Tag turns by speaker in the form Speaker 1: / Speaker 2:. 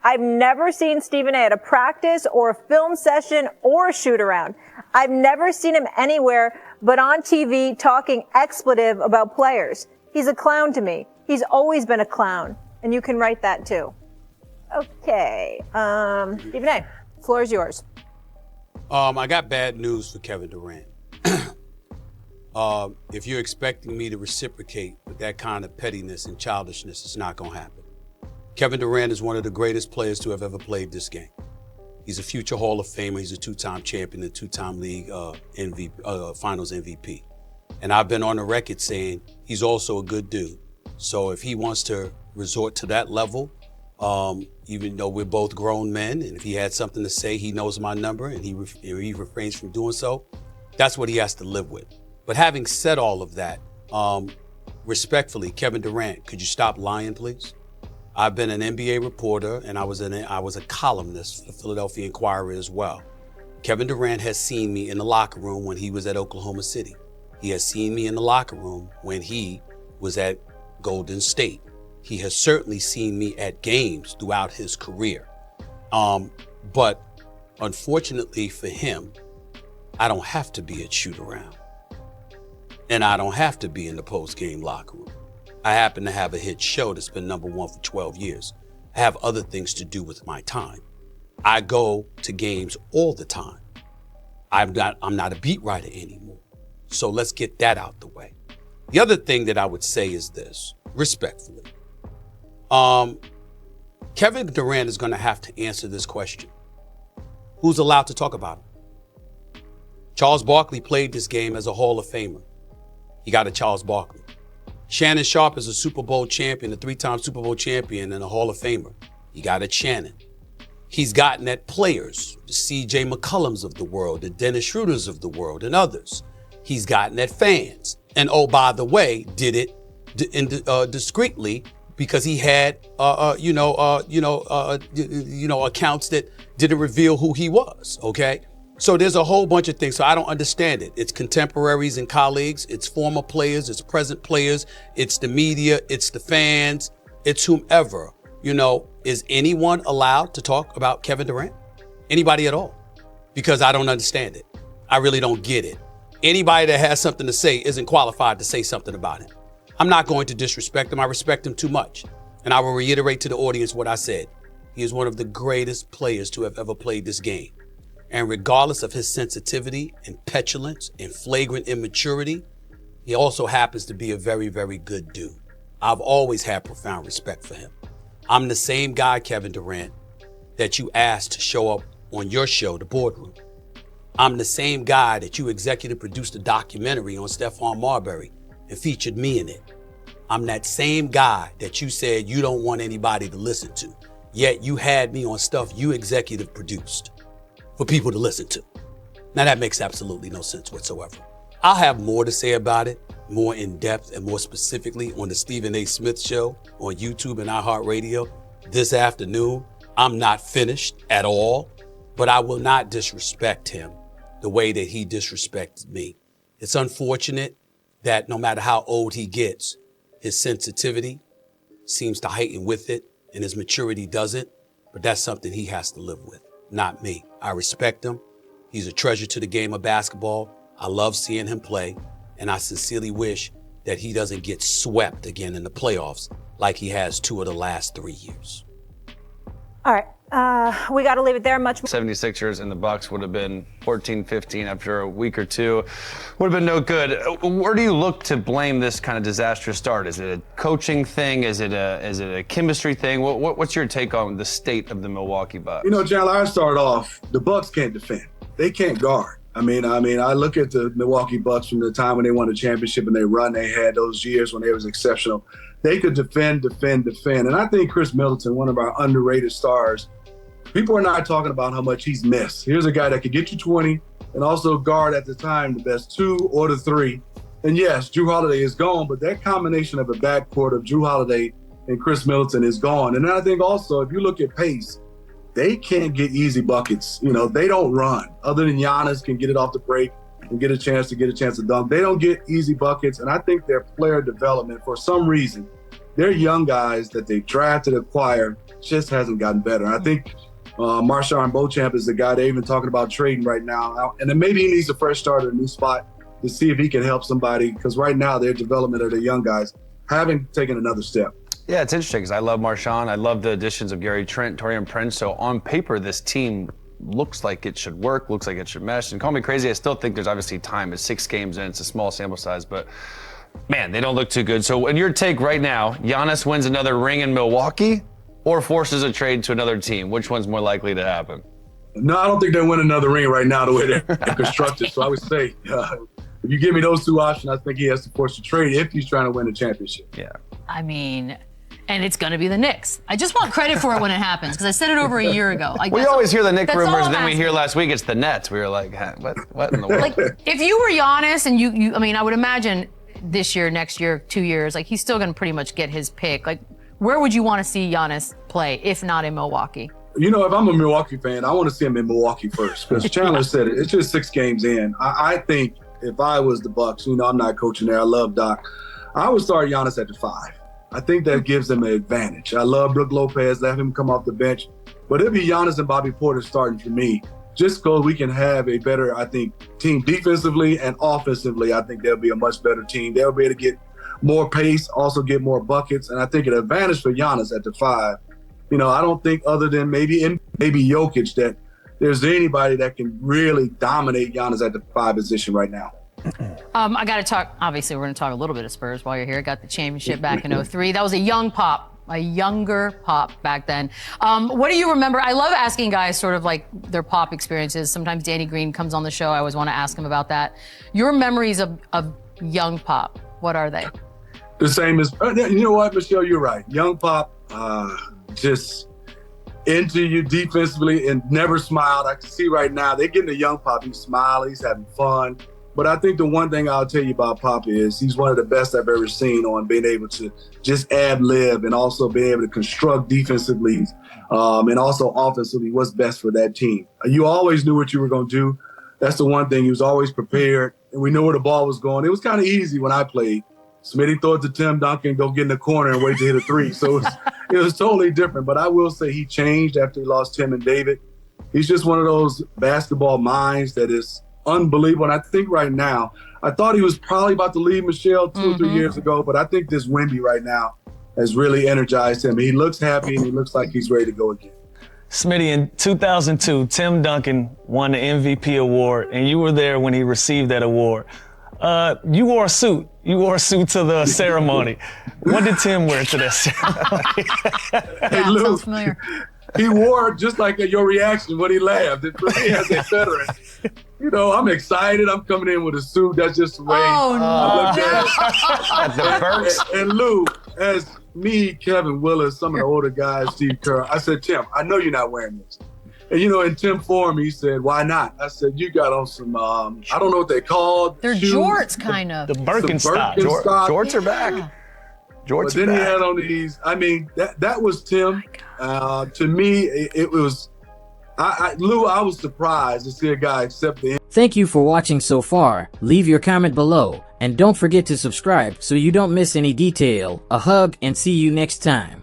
Speaker 1: I've never seen Stephen A. at a practice or a film session or a shoot around. I've never seen him anywhere but on TV talking expletive about players. He's a clown to me. He's always been a clown. And you can write that too. Okay. Stephen A., floor is yours.
Speaker 2: I got bad news for Kevin Durant. If you're expecting me to reciprocate with that kind of pettiness and childishness, it's not going to happen. Kevin Durant is one of the greatest players to have ever played this game. He's a future Hall of Famer. He's a two-time champion, a two-time league finals MVP. And I've been on the record saying he's also a good dude. So if he wants to resort to that level, even though we're both grown men, and if he had something to say, he knows my number, and he refrains from doing so, that's what he has to live with. But having said all of that, respectfully, Kevin Durant, could you stop lying, please? I've been an NBA reporter, and I was a columnist for the Philadelphia Inquirer as well. Kevin Durant has seen me in the locker room when he was at Oklahoma City. He has seen me in the locker room when he was at Golden State. He has certainly seen me at games throughout his career. But unfortunately for him, I don't have to be at shoot around. And I don't have to be in the post-game locker room. I happen to have a hit show that's been #1 for 12 years. I have other things to do with my time. I go to games all the time. I'm not a beat writer anymore. So let's get that out the way. The other thing that I would say is this, respectfully. Kevin Durant is going to have to answer this question. Who's allowed to talk about him? Charles Barkley played this game as a Hall of Famer. He got a Charles Barkley. Shannon Sharpe is a Super Bowl champion, a 3-time Super Bowl champion, and a Hall of Famer. He got at Shannon. He's gotten at players, the C.J. McCollums of the world, the Dennis Schroeders of the world, and others. He's gotten at fans. And oh, by the way, did it discreetly because he had, accounts that didn't reveal who he was, okay? So there's a whole bunch of things. So I don't understand it. It's contemporaries and colleagues. It's former players. It's present players. It's the media. It's the fans. It's whomever. Is anyone allowed to talk about Kevin Durant? Anybody at all? Because I don't understand it. I really don't get it. Anybody that has something to say isn't qualified to say something about him. I'm not going to disrespect him. I respect him too much. And I will reiterate to the audience what I said. He is one of the greatest players to have ever played this game. And regardless of his sensitivity and petulance and flagrant immaturity, he also happens to be a very, very good dude. I've always had profound respect for him. I'm the same guy, Kevin Durant, that you asked to show up on your show, The Boardroom. I'm the same guy that you executive produced a documentary on Stephon Marbury and featured me in it. I'm that same guy that you said you don't want anybody to listen to, yet you had me on stuff you executive produced for people to listen to. Now that makes absolutely no sense whatsoever. I'll have more to say about it, more in depth and more specifically on the Stephen A. Smith Show on YouTube and iHeartRadio this afternoon. I'm not finished at all, but I will not disrespect him the way that he disrespected me. It's unfortunate that no matter how old he gets, his sensitivity seems to heighten with it and his maturity doesn't, but that's something he has to live with, not me. I respect him. He's a treasure to the game of basketball. I love seeing him play, and I sincerely wish that he doesn't get swept again in the playoffs like he has 2 of the last 3 years.
Speaker 1: All right. We got to leave it there.
Speaker 3: 76ers and the Bucks would have been 14-15 after a week or two. Would have been no good. Where do you look to blame this kind of disastrous start? Is it a coaching thing? Is it a chemistry thing? What's your take on the state of the Milwaukee Bucks?
Speaker 4: John, I start off, the Bucks can't defend. They can't guard. I look at the Milwaukee Bucks from the time when they won the championship and they had those years when they was exceptional. They could defend. And I think Chris Middleton, one of our underrated stars, people are not talking about how much he's missed. Here's a guy that could get you 20 and also guard at the time the best 2 or the 3. And yes, Jrue Holiday is gone, but that combination of a backcourt of Jrue Holiday and Chris Middleton is gone. And then I think also, if you look at pace, they can't get easy buckets. They don't run. Other than Giannis can get it off the break and get a chance to dunk. They don't get easy buckets. And I think their player development, for some reason, their young guys that they drafted, acquired, just hasn't gotten better. And I think Marshawn Beauchamp is the guy they're even talking about trading right now. And then maybe he needs a fresh start at a new spot to see if he can help somebody, because right now their development of the young guys haven't taken another step.
Speaker 3: Yeah, it's interesting because I love Marshawn. I love the additions of Gary Trent, Torian Prince. So on paper, this team looks like it should work, looks like it should mesh. And call me crazy, I still think there's obviously time. It's 6 games in, it's a small sample size, but man, they don't look too good. So in your take right now, Giannis wins another ring in Milwaukee or forces a trade to another team? Which one's more likely to happen?
Speaker 4: No, I don't think they win another ring right now the way they're constructed. So I would say, if you give me those 2 options, I think he has to force a trade if he's trying to win a championship.
Speaker 3: Yeah.
Speaker 5: I mean, and it's going to be the Knicks. I just want credit for it when it happens, because I said it over a year ago.
Speaker 3: We always hear the Knicks rumors, and then we
Speaker 5: asking.
Speaker 3: hear last week it's the Nets. We were like, what in the world?
Speaker 5: Like, if you were Giannis, and I mean, I would imagine this year, next year, 2 years, like, he's still going to pretty much get his pick. Like, where would you want to see Giannis play, if not in Milwaukee?
Speaker 4: You know, if I'm a Milwaukee fan, I want to see him in Milwaukee first, because Chandler said it. It's just 6 games in. I think if I was the Bucks, you know, I'm not coaching there. I love Doc. I would start Giannis at the 5. I think that gives them an advantage. I love Brook Lopez. Let him come off the bench. But it'll be Giannis and Bobby Porter starting for me, just because we can have a better, I think, team defensively and offensively. I think they'll be a much better team. They'll be able to get more pace, also get more buckets. And I think an advantage for Giannis at the 5. You know, I don't think other than maybe Jokic that there's anybody that can really dominate Giannis at the 5 position right now.
Speaker 5: I got to talk, obviously, we're going to talk a little bit of Spurs while you're here. Got the championship back in 03. That was a younger pop back then. What do you remember? I love asking guys sort of like their pop experiences. Sometimes Danny Green comes on the show. I always want to ask him about that. Your memories of young pop, what are they?
Speaker 4: The same as, you know what, Michelle, you're right. Young pop, just into you defensively and never smiled. I can see right now, they're getting a young pop. He's smiling, he's having fun. But I think the one thing I'll tell you about Pop is he's one of the best I've ever seen on being able to just ad-lib and also being able to construct defensively and also offensively what's best for that team. You always knew what you were going to do. That's the one thing. He was always prepared, and we knew where the ball was going. It was kind of easy when I played. Smitty throw it to Tim Duncan, go get in the corner and wait to hit a 3. So it was totally different. But I will say he changed after he lost Tim and David. He's just one of those basketball minds that is unbelievable. And I think right now, I thought he was probably about to leave Michelle 2 or 3 years ago, but I think this Wemby right now has really energized him. He looks happy and he looks like he's ready to go again.
Speaker 6: Smitty, in 2002, Tim Duncan won the MVP award, and you were there when he received that award. You wore a suit. You wore a suit to the ceremony. What did Tim wear to that ceremony?
Speaker 5: Yeah,
Speaker 4: Lou,
Speaker 5: sounds familiar.
Speaker 4: He wore just like your reaction when he laughed. For me as a veteran, you know, I'm excited. I'm coming in with a suit. That's just the way I look at it.
Speaker 3: The Burks.
Speaker 4: And Lou, as me, Kevin Willis, some of the older guys, Steve Kerr, I said, Tim, I know you're not wearing this. And, you know, in Tim form, he said, why not? I said, you got on some, I don't know what they called.
Speaker 5: They're
Speaker 4: shoes.
Speaker 5: jorts, kind of.
Speaker 6: The Birkenstock.
Speaker 3: Jorts are back. Jorts
Speaker 4: But then
Speaker 3: are
Speaker 4: he
Speaker 3: back.
Speaker 4: had on these, I mean, that was Tim. To me, it was, Lou, I was surprised to see a guy accept the.
Speaker 7: Thank you for watching so far. Leave your comment below, and don't forget to subscribe so you don't miss any detail. A hug, and see you next time.